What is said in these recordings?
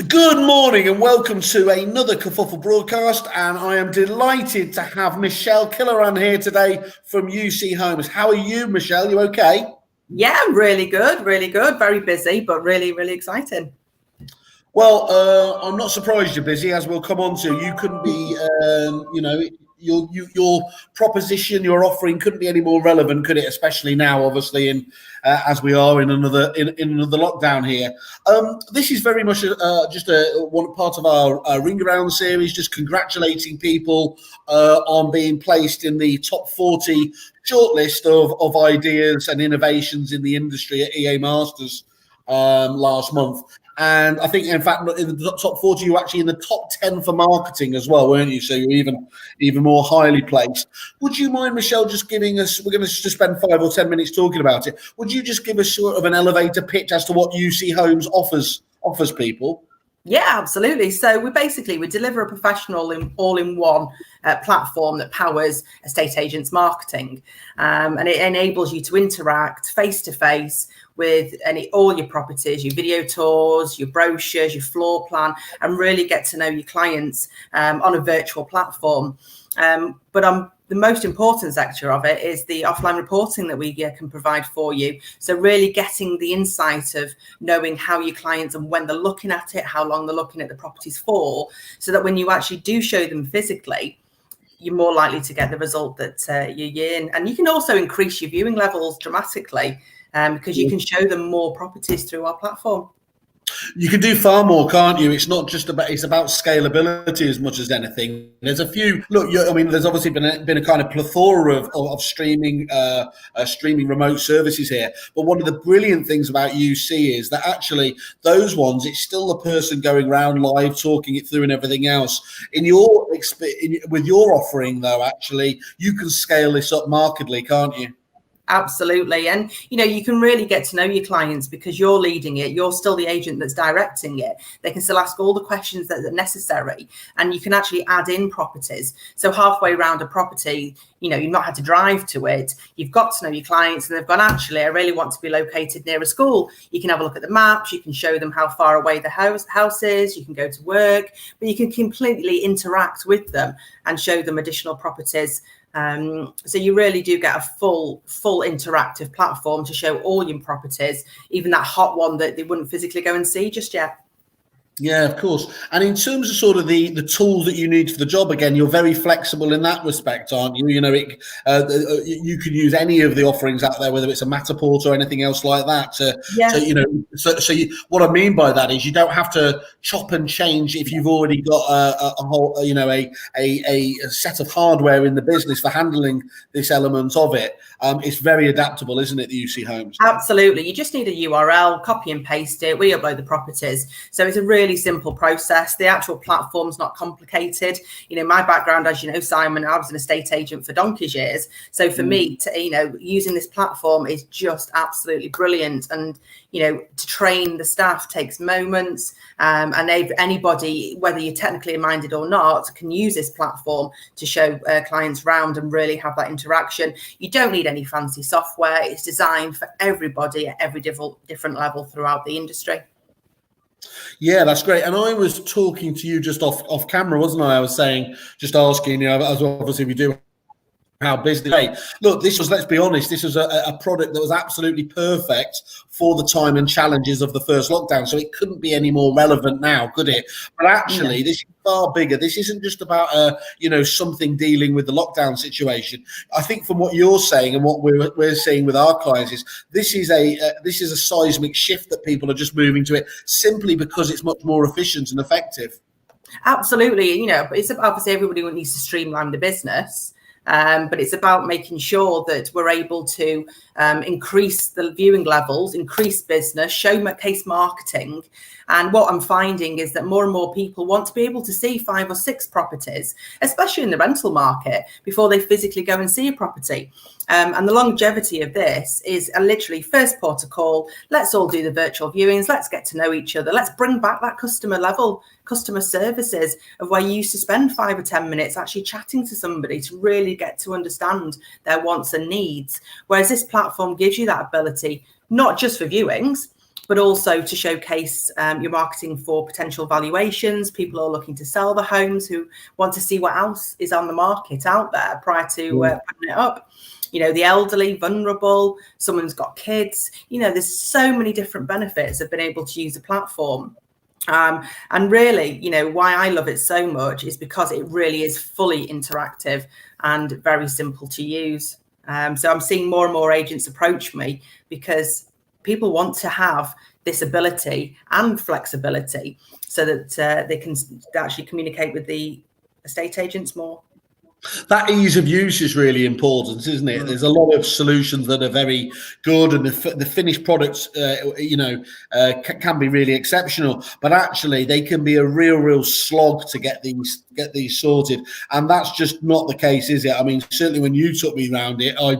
Good morning and welcome to another Kerfuffle broadcast, and I am delighted to have Michelle Killeran here today from UC Homes. How are you, Michelle? You okay? Yeah, I'm really good, really good. Very busy, but really, really exciting. Well, I'm not surprised you're busy, as we'll come on to. You couldn't be, your proposition, your offering couldn't be any more relevant, could it? Especially now, obviously, as we are in another another lockdown here. This is very much just one part of our Ring Around series, just congratulating people on being placed in the top 40 shortlist of ideas and innovations in the industry at EA Masters last month. And I think, in fact, in the top 40, you were actually in the top 10 for marketing as well, weren't you? So you're even more highly placed. Would you mind, Michelle, just giving us, we're going to just spend 5 or 10 minutes talking about it. Would you just give us sort of an elevator pitch as to what UC Homes offers people? Yeah, absolutely. So we deliver a professional all-in-one platform that powers estate agents' marketing, and it enables you to interact face-to-face with all your properties, your video tours, your brochures, your floor plan, and really get to know your clients on a virtual platform. But the most important sector of it is the offline reporting that we can provide for you. So really getting the insight of knowing how your clients and when they're looking at it, how long they're looking at the properties for, so that when you actually do show them physically, you're more likely to get the result that you're in. And you can also increase your viewing levels dramatically because you can show them more properties through our platform. You can do far more, can't you? It's not just about, it's about scalability as much as anything. There's a few, there's obviously been a kind of plethora of streaming remote services here. But one of the brilliant things about UC is that actually those ones, it's still the person going around live, talking it through and everything else. With your offering though, actually, you can scale this up markedly, can't you? Absolutely. And, you can really get to know your clients because you're leading it. You're still the agent that's directing it. They can still ask all the questions that are necessary, and you can actually add in properties. So halfway around a property, you've not had to drive to it. You've got to know your clients and they've gone, actually, I really want to be located near a school. You can have a look at the maps. You can show them how far away the house is. You can go to work, but you can completely interact with them and show them additional properties. So you really do get a full interactive platform to show all your properties, even that hot one that they wouldn't physically go and see just yet. Yeah, of course. And in terms of sort of the tools that you need for the job, again, you're very flexible in that respect, aren't you? You can use any of the offerings out there, whether it's a Matterport or anything else like that. What I mean by that is you don't have to chop and change if you've already got a whole, a set of hardware in the business for handling this element of it. It's very adaptable, isn't it, the UC Homes? Absolutely. You just need a URL, copy and paste it. We upload the properties. So it's a really simple process. The actual platform's not complicated. My background, as you know, Simon, I was an estate agent for donkey's years. So for me, using this platform is just absolutely brilliant. And, to train the staff takes moments. And anybody, whether you're technically minded or not, can use this platform to show clients around and really have that interaction. You don't need any fancy software. It's designed for everybody at every different level throughout the industry. Yeah, that's great. And I was talking to you just off camera, wasn't I? I was saying, just asking, as obviously we do, how busy they. Look, let's be honest, this was a product that was absolutely perfect for the time and challenges of the first lockdown. So it couldn't be any more relevant now, could it? But actually, This is far bigger. This isn't just about, something dealing with the lockdown situation. I think from what you're saying and what we're seeing with our clients is this is a seismic shift that people are just moving to it simply because it's much more efficient and effective. Absolutely. It's obviously everybody needs to streamline the business. But it's about making sure that we're able to increase the viewing levels, increase business, showcase marketing. And what I'm finding is that more and more people want to be able to see 5 or 6 properties, especially in the rental market, before they physically go and see a property. And the longevity of this is literally first port of call. Let's all do the virtual viewings. Let's get to know each other. Let's bring back that customer services of where you used to spend 5 or 10 minutes actually chatting to somebody to really get to understand their wants and needs. Whereas this platform gives you that ability, not just for viewings, but also to showcase your marketing for potential valuations. People are looking to sell the homes who want to see what else is on the market out there prior to putting it up. You know, the elderly, vulnerable, someone's got kids. You know, there's so many different benefits of being able to use a platform. And really, you know, why I love it so much is because it really is fully interactive and very simple to use. So I'm seeing more and more agents approach me because people want to have this ability and flexibility so that they can actually communicate with the estate agents more. That ease of use is really important, isn't it? There's a lot of solutions that are very good, and the finished products, can be really exceptional. But actually, they can be a real slog to get these sorted, and that's just not the case, is it? I mean, certainly when you took me around it, I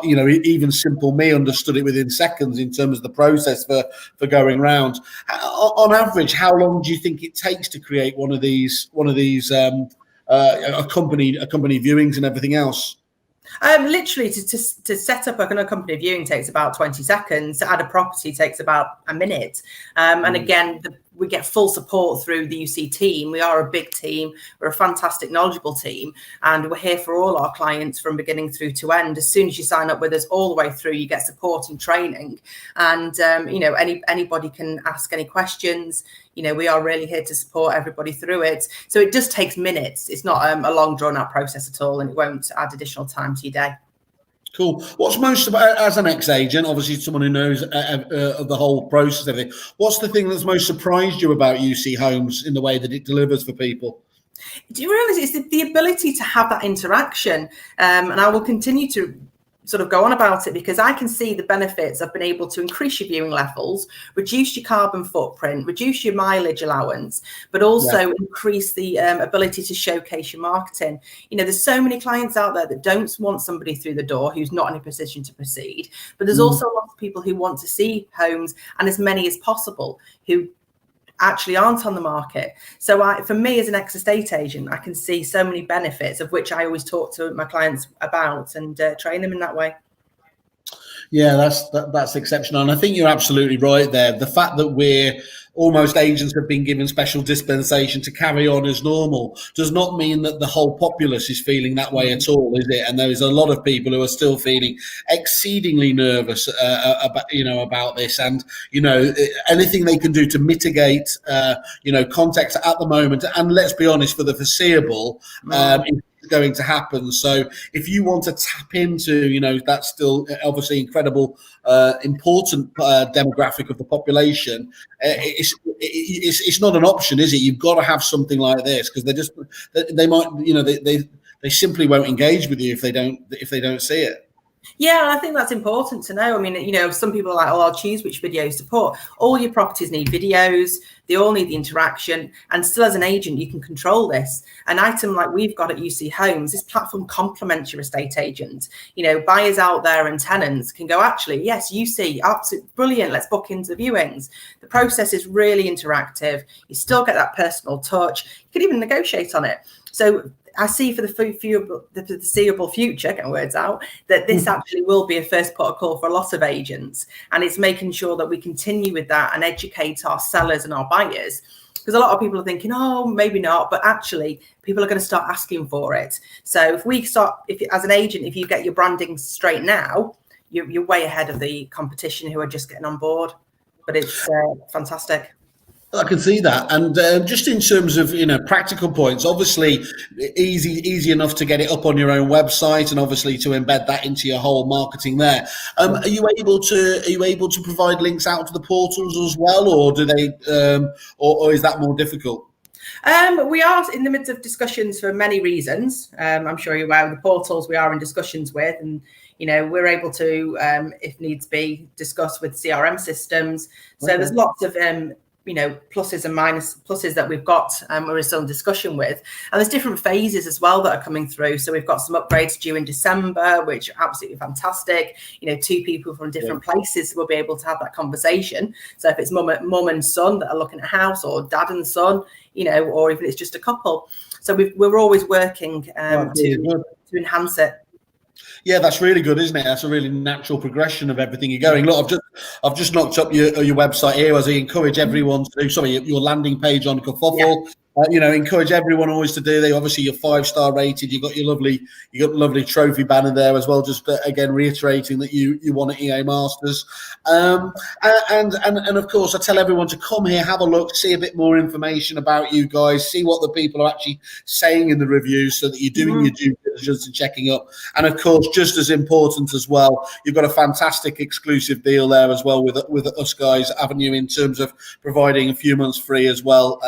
even simple me understood it within seconds in terms of the process for going round. On average, how long do you think it takes to create one of these? Accompanied viewings and everything else? Literally to set up a company viewing takes about 20 seconds. To add a property takes about a minute. And again, we get full support through the UC team. We are a big team. We're a fantastic, knowledgeable team. And we're here for all our clients from beginning through to end. As soon as you sign up with us all the way through, you get support and training. And, anybody can ask any questions. You know, we are really here to support everybody through it. So it just takes minutes. It's not a long drawn out process at all. And it won't add additional time to your day. Cool. What's most about, as an ex-agent, obviously someone who knows of the whole process, everything, what's the thing that's most surprised you about UC Homes in the way that it delivers for people? Do you realize it's the ability to have that interaction? And I will continue to sort of go on about it because I can see the benefits of being able to increase your viewing levels, reduce your carbon footprint, reduce your mileage allowance, but also increase the ability to showcase your marketing. You know, there's so many clients out there that don't want somebody through the door who's not in a position to proceed, but there's also a lot of people who want to see homes, and as many as possible who actually aren't on the market. So for me as an ex-estate agent, I can see so many benefits, of which I always talk to my clients about and train them in that way. Yeah, that's exceptional. And I think you're absolutely right there. The fact that we're almost agents have been given special dispensation to carry on as normal does not mean that the whole populace is feeling that way at all, is it? And there's a lot of people who are still feeling exceedingly nervous about this, and anything they can do to mitigate context at the moment, and let's be honest, for the foreseeable, going to happen. So if you want to tap into that's still obviously incredible important demographic of the population, it's not an option, is it? You've got to have something like this, because they simply won't engage with you if they don't see it. Yeah, I think that's important to know. I mean, some people are like, oh, I'll choose which videos to put. All your properties need videos. They all need the interaction. And still, as an agent, you can control this. An item like we've got at UC Homes, this platform complements your estate agent. Buyers out there and tenants can go, actually, yes, UC, absolutely brilliant. Let's book into viewings. The process is really interactive. You still get that personal touch. You can even negotiate on it. So I see for the foreseeable future, get words out, that this actually will be a first port of call for a lot of agents. And it's making sure that we continue with that and educate our sellers and our buyers. Because a lot of people are thinking, oh, maybe not. But actually, people are going to start asking for it. So as an agent, if you get your branding straight now, you're way ahead of the competition who are just getting on board. But it's fantastic. I can see that. And just in terms of practical points, obviously easy enough to get it up on your own website, and obviously to embed that into your whole marketing there. Are you able to provide links out to the portals as well, or do they or is that more difficult? We are in the midst of discussions for many reasons. I'm sure you're aware of the portals we are in discussions with, and we're able to, if needs be, discuss with CRM systems. So there's lots of pluses and pluses that we've got, we're still in discussion with. And there's different phases as well that are coming through. So we've got some upgrades due in December, which are absolutely fantastic. 2 people from different places will be able to have that conversation. So if it's mum and son that are looking at a house, or dad and son, or even it's just a couple. So we're always working to enhance it. Yeah, that's really good, isn't it? That's a really natural progression of everything you're going. Look, I've just knocked up your website here as I encourage everyone to do. Sorry, your landing page on Kerfuffle. Encourage everyone always to do. They obviously you're 5-star rated. You got lovely trophy banner there as well. Just again reiterating that you won at EA Masters, and of course I tell everyone to come here, have a look, see a bit more information about you guys, see what the people are actually saying in the reviews, so that you're doing your due diligence and checking up. And of course, just as important as well, you've got a fantastic exclusive deal there as well with us guys, haven't you? In terms of providing a few months free as well.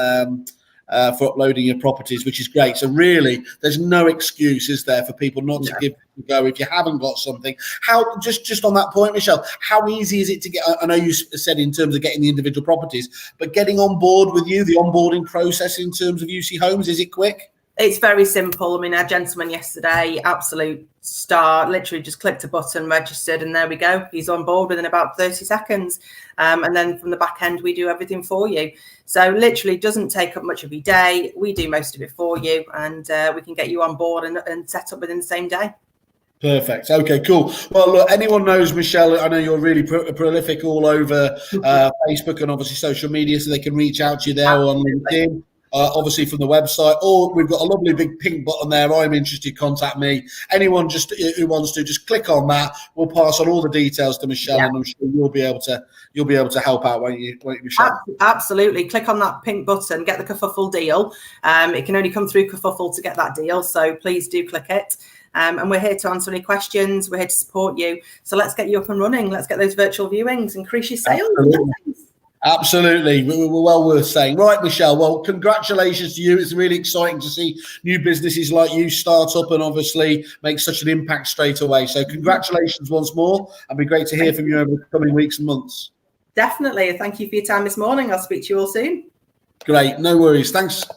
For uploading your properties, which is great. So really, there's no excuse, is there, for people not to give it a go if you haven't got something. How just on that point, Michelle, how easy is it to get? I know you said in terms of getting the individual properties, but getting on board with you, the onboarding process in terms of UC Homes, is it quick? It's very simple. I mean, our gentleman yesterday, absolute star, literally just clicked a button, registered, and there we go. He's on board within about 30 seconds. And then from the back end, we do everything for you. So literally doesn't take up much of your day. We do most of it for you, and we can get you on board and set up within the same day. Perfect. Okay, cool. Well, look, anyone knows Michelle, I know you're really prolific all over Facebook and obviously social media, so they can reach out to you there on LinkedIn. Obviously from the website, or we've got a lovely big pink button there. I'm interested, contact me. Anyone just who wants to, just click on that. We'll pass on all the details to Michelle, and I'm sure you'll be able to help out, won't you, Michelle? Absolutely. Click on that pink button, get the Kerfuffle deal. It can only come through Kerfuffle to get that deal, so please do click it. And we're here to answer any questions. We're here to support you. So let's get you up and running. Let's get those virtual viewings, increase your sales. Absolutely. We're well worth saying. Right, Michelle, well, congratulations to you. It's really exciting to see new businesses like you start up and obviously make such an impact straight away. So congratulations once more. It'll be great to hear from you over the coming weeks and months. Definitely. Thank you for your time this morning. I'll speak to you all soon. Great. No worries. Thanks.